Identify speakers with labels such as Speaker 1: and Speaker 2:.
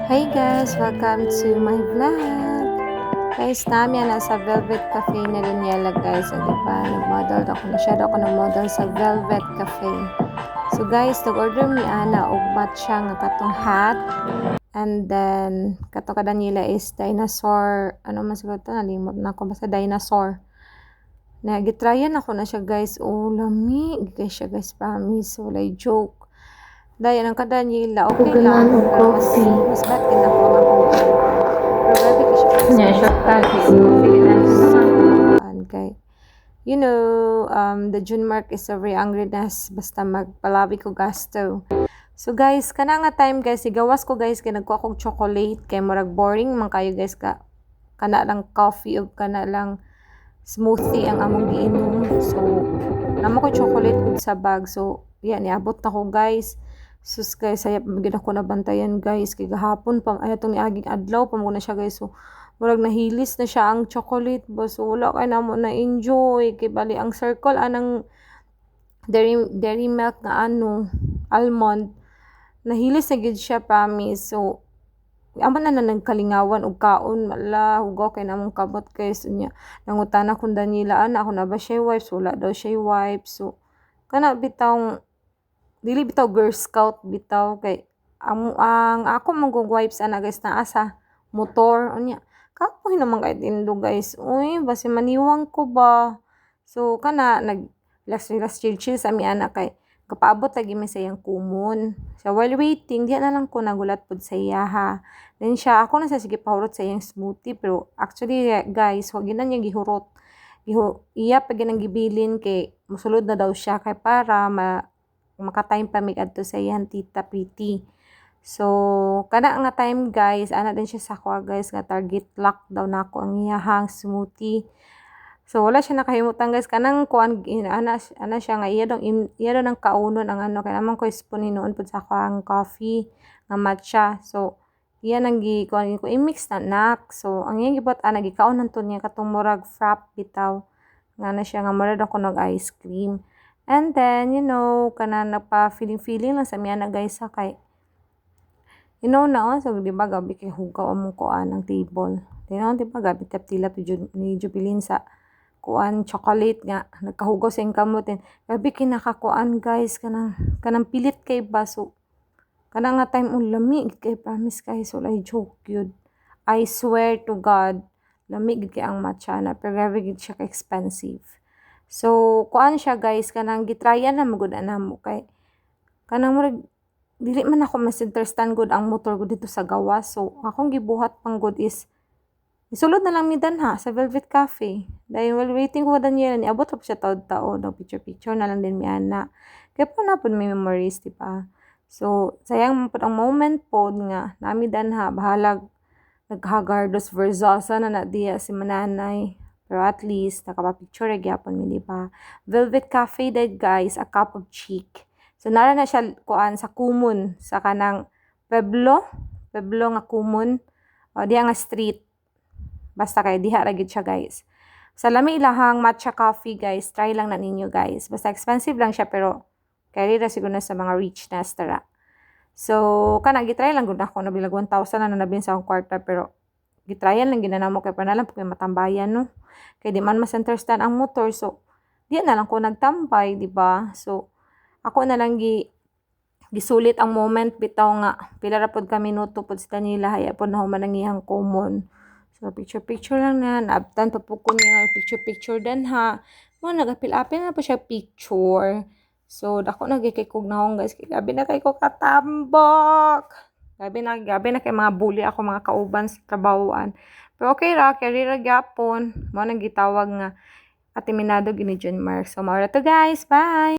Speaker 1: Hey guys, welcome to my vlog. Guys, namin nasa Velvet Cafe na Daniela guys. O diba, nag-model ako na siya ako ng-model sa Velvet Cafe. So guys, nag-order mi ana og matcha nga katong hat. And then, katong ka Daniela is dinosaur. Ano man siguro ito? Nalimot na ako. Basta dinosaur. Nagitryan ako na siya guys. Oh, lami. Guys siya guys, promise. Walay joke. Dahil ang kadanyila, okay lang. Pero mas bad din ako ang akong pero grabe ka siya.
Speaker 2: Yeah, shortcut.
Speaker 1: Kay, you know, the Junmark is a very angriness basta magpalabi ko gasto. So guys, kana nga time guys, igawas ko guys, kay nagkuha kong chocolate, kay murag boring man kayo guys, kana lang coffee o kana lang smoothie ang among giinom. So, namo ko chocolate good sa bag. So, yan, niabot na ko guys. Sus guys, sayap magiging ako nabantayan guys. Kaya gahapon pa, ay itong niaging adlaw pa muna siya guys. So, murag nahilis na siya ang chocolate ba. So, wala kayo na mo na-enjoy. Kaya bali, ang circle, anang dairy milk na almond. Nahilis na gid siya, promise. So, amo na nagkalingawan og kaon mala hugaw kay namong kabot kay niya nangutana kun Daniela ana ako na ba siya wipes wala daw siya wipes. So kana bitaw dili bitaw Girl Scout bitaw kay ang ako mong wipes ana guys na asa motor unya kapoy naman kay tindo guys uy basi maniwang ko ba. So kana nag relax chill sa mi ana kay kapaabot lagi may sayang kumon. So while waiting, di na lang ko nagulat pod sa iya ha. Then siya, ako na sa sige pahurot sa iyang smoothie. Pero actually guys, wag na niya gihurot. Iya pa ginang gibilin kay musulod na daw siya kay para makatime pa mig adto sa iyang tita Pretty. So, kana nga time guys, ana din siya sa kuha guys nga target lock daw nako ang iyahang smoothie. So wala siya nakahimutan guys kanang kuan ana siya nga iya daw ng kaunon ang ano kay naman ko spoon hinuon pud sa akong coffee nga matcha. So iya nang kuan ko i-mix na nak. So ang iyang gibot ana gikaon nanto niya katong murag frap bitaw nga na siya nga murag ako nog ice cream. And then you know kana nagpa feeling lang sa miya na guys sa kay you know na so di ba gabi kay hugaw among kuan ang table. Di ba gabi taptilap ni Jubilin sa kuan chocolate nga nagkahugaw sa kamutin gabi kinakakuan guys kanang pilit kay baso kana nga time lami kay promise guys wala joke yun. I swear to God lami gid kay ang matcha na pero grabe gid siya ka expensive. So kuan siya guys kanang gitryan na magud anamo kay kanang murag dili man ako mas understand good ang motor gud dito sa gawas. So akong gibuhat pang good is isulod na lang mi danha sa Velvet Cafe. Dahil while waiting ko Daniela, niabot pa siya taod-taod. Picture na lang din mi ana. Kaya po na po may memories, di ba? So, sayang po ang moment po nga. Nami danha, bahalag naghagardos Verzosa na diya si mananay. Pero at least, nakapapicture gyapon mi, di ba? Velvet Cafe dahil guys, a cup of cheek. So, nara na siya kuan sa Kumon, sa kanang Pueblo nga Kumon. O, diya nga street. Basta kay diha ra gid siya guys. Sa lami ilahang matcha coffee guys, try lang na ninyo guys. Basta expensive lang siya pero kay ra siguro na sa mga rich na tara. So kana gitry lang gud ako nabilag 1,000 na nabin sa akong kwarta pero gitryan lang ginanamo kay para lang kay matambayan no. Kay di man mas understand ang motor so di na lang ko nagtambay, di ba? So ako na lang gisulit ang moment bitaw nga pila ra pod ka minuto pod sa Daniela haya pod na human ang iyang common. So, picture lang na. Naabtan pa po ko niya picture dan ha. Mo, nagapil-apil na po siya picture. So, dako nagkikikog na akong guys. Gabi na kay ko katambok. Gabi na kay mga bully ako, mga kauban sa trabahoan. Pero okay ra, carry gyapon. Mo nang gitawag nga atiminado gini Junmark. So, maura to guys. Bye!